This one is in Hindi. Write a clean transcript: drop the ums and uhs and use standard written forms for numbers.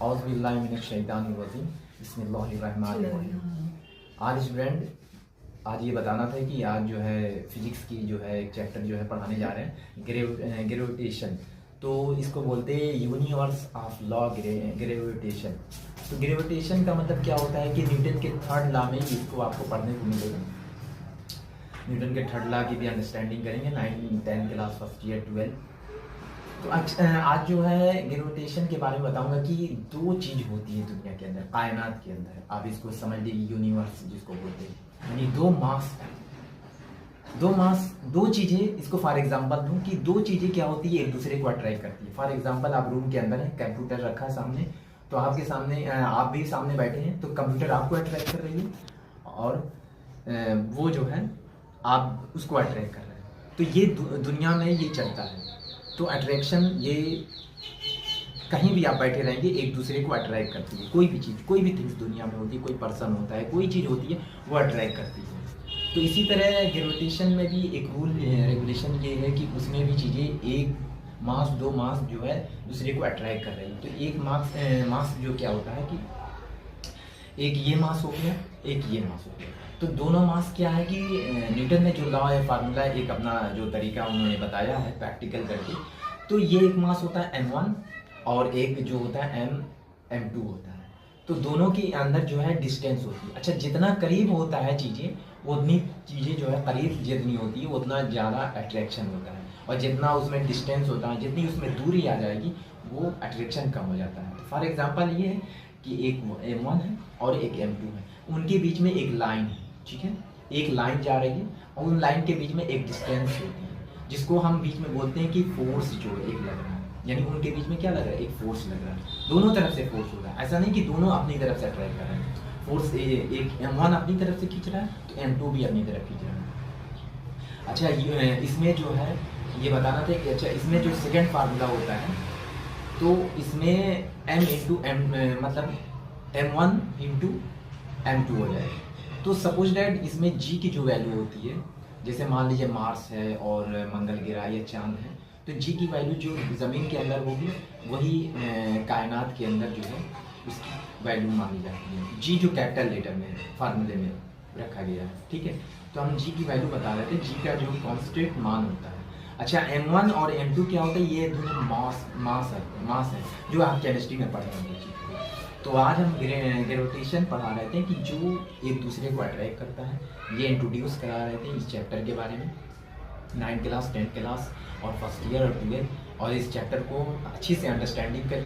औज़ुबिल्लाहिमिनश्शैतानिर्रजीम बिस्मिल्लाहिर्रहमानिर्रहीम। आज स्टूडेंट, आज ये बताना था कि आज जो है फिजिक्स की जो है एक चैप्टर जो है पढ़ाने जा रहे हैं, ग्रेविटेशन। तो इसको बोलते हैं यूनिवर्स ऑफ लॉ ग्रेविटेशन। तो ग्रेविटेशन का मतलब क्या होता है कि न्यूटन के थर्ड लॉ में इसको आपको पढ़ने को मिलेगा। न्यूटन के थर्ड लॉ की भी अंडरस्टैंडिंग करेंगे 9, 10 क्लास, फर्स्ट ईयर, 12। तो आज जो है ग्रेविटेशन के बारे में बताऊंगा कि दो चीज होती है दुनिया के अंदर, कायनात के अंदर। आप इसको समझ लीजिए यूनिवर्स जिसको बोलते हैं, यानी दो चीजें। इसको फॉर एग्जांपल दूं कि दो चीजें क्या होती है, एक दूसरे को अट्रैक्ट करती है। फॉर एग्जांपल आप रूम के अंदर है, कंप्यूटर रखा है सामने, तो आपके सामने आप भी सामने बैठे हैं, तो कंप्यूटर आपको अट्रैक्ट कर रही है और वो जो है आप उसको अट्रैक्ट कर रहे हैं। तो ये दुनिया में ये चलता है। तो अट्रैक्शन ये कहीं भी आप बैठे रहेंगे एक दूसरे को अट्रैक्ट करती है। कोई भी चीज़, कोई भी थिंग्स दुनिया में होती है, कोई पर्सन होता है, कोई चीज़ होती है, वो अट्रैक्ट करती है। तो इसी तरह ग्रेविटेशन में भी एक रूल रेगुलेशन ये है कि उसमें भी चीज़ें एक मास, दो मास जो है दूसरे को अट्रैक्ट कर रही है। तो एक मास जो क्या होता है कि एक ये मास हो गया, एक ये मास हो गया। तो दोनों मास क्या है कि न्यूटन ने जो लॉ है, फार्मूला, एक अपना जो तरीका उन्होंने बताया है प्रैक्टिकल करके, तो ये एक मास होता है m1 और एक जो होता है m2 होता है। तो दोनों के अंदर जो है डिस्टेंस होती है। अच्छा, जितना करीब होता है चीज़ें, उतनी चीज़ें जो है करीब जितनी होती है उतना ज़्यादा अट्रैक्शन होता है, और जितना उसमें डिस्टेंस होता है, जितनी उसमें दूरी आ जाएगी, वो अट्रैक्शन कम हो जाता है। फॉर एग्जाम्पल ये है कि एक m1 है और एक m2 है, उनके बीच में एक लाइन है, ठीक है, एक लाइन जा रही है और उन लाइन के बीच में एक डिस्टेंस होती है, जिसको हम बीच में बोलते हैं कि फोर्स जो एक लग रहा है। यानी उनके बीच में क्या लग रहा है, एक फोर्स लग रहा है। दोनों तरफ से फोर्स हो रहा है, ऐसा नहीं कि दोनों अपनी तरफ से अट्रैक्ट कर रहे हैं। फोर्स एक m1 अपनी तरफ से खींच रहा है, तो m2 भी अपनी तरफ खींच रहा है। अच्छा, इसमें जो है ये बताना था कि अच्छा इसमें जो सेकेंड फार्मूला होता है, तो इसमें m इंटू एम मतलब m1 इंटू m2 हो जाएगा। तो सपोज डैट इसमें g की जो वैल्यू होती है, जैसे मान लीजिए मार्स है और मंगल ग्रह या चांद है, तो g की वैल्यू जो ज़मीन के अंदर होगी वही कायनात के अंदर जो है उसकी वैल्यू मानी जाती है। g जो कैपिटल लेटर में फार्मूले में रखा गया है, ठीक है। तो हम g की वैल्यू बता रहे थे, g का जो कांस्टेंट मान होता है। अच्छा, m1 और m2 क्या होता है, ये दोनों मास है जो आप केमिस्ट्री में पढ़ रहे हैं। तो आज हम ग्रेविटेशन पढ़ा रहे थे कि जो एक दूसरे को अट्रैक्ट करता है, ये इंट्रोड्यूस करा रहे थे इस चैप्टर के बारे में 9 क्लास, 10 क्लास और फर्स्ट ईयर और 12। और इस चैप्टर को अच्छी से अंडरस्टैंडिंग कर